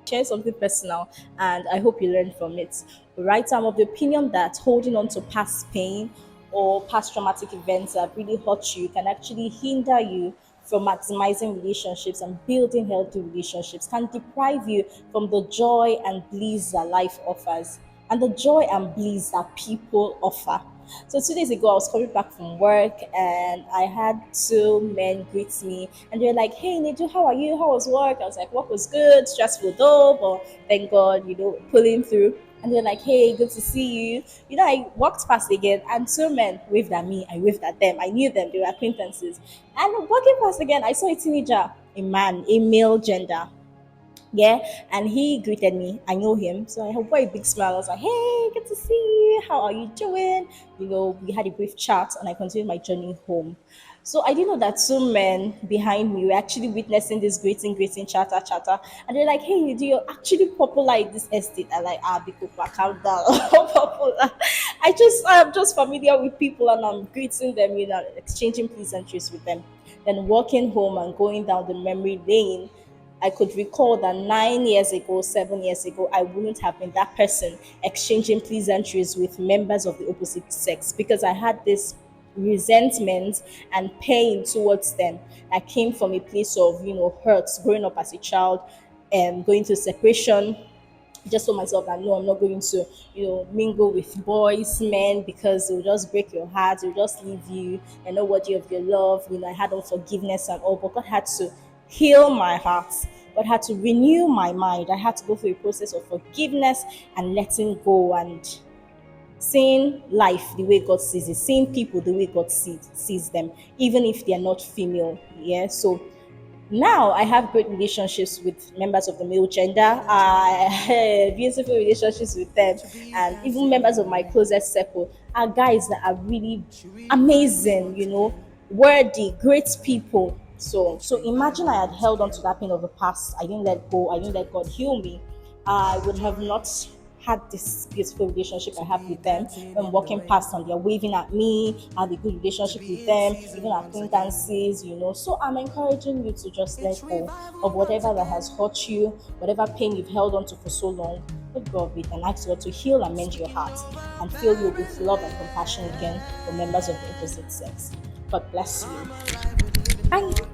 share something personal, and I hope you learn from it. Right, I'm of the opinion that holding on to past pain or past traumatic events that really hurt you can actually hinder you from maximizing relationships and building healthy relationships, can deprive you from the joy and bliss that life offers and the joy and bliss that people offer. So 2 days ago, I was coming back from work and I had two men greet me and they were like, "Hey, Nidu, how are you? How was work?" I was like, "Work was good, stressful though, but thank God, pulling through." And they're like, "Hey, good to see you." I walked past again and two men waved at me. I waved at them. I knew them, they were acquaintances. And walking past again, I saw a teenager, a man, a male gender. Yeah, and he greeted me. I know him, so I had a very big smile. I was like, "Hey, good to see you. How are you doing?" We had a brief chat, and I continued my journey home. So I didn't know that two men behind me were actually witnessing this greeting, chatter, and they're like, "Hey, do you actually popular in this estate?" I'm like, "Ah, Biko, calm down, popular." I'm just familiar with people, and I'm greeting them, exchanging pleasantries with them. Then walking home and going down the memory lane, I could recall that 9 years ago, 7 years ago, I wouldn't have been that person exchanging pleasantries with members of the opposite sex because I had this resentment and pain towards them that came from a place of, hurts growing up as a child and going through separation. Just told myself that no, I'm not going to, mingle with boys, men, because they'll just break your heart, they'll just leave you, and not worthy of your love. I had unforgiveness and all, but God had to heal my heart. God had to renew my mind. I had to go through a process of forgiveness and letting go and seeing life the way God sees it, seeing people the way God sees them, even if they're not female. Yeah. So now I have great relationships with members of the male gender. I have beautiful relationships with them, and even members of my closest circle are guys that are really amazing, worthy, great people. So imagine I had held on to that pain of the past. I didn't let go. I didn't let God heal me. I would have not had this beautiful relationship I have with them. When walking past and they're waving at me, I have a good relationship with them, even acquaintances. So I'm encouraging you to just let go of whatever that has hurt you, whatever pain you've held on to for so long. Let go of it and ask God to heal and mend your heart and fill you with love and compassion again for members of the opposite sex. God bless you. Bye.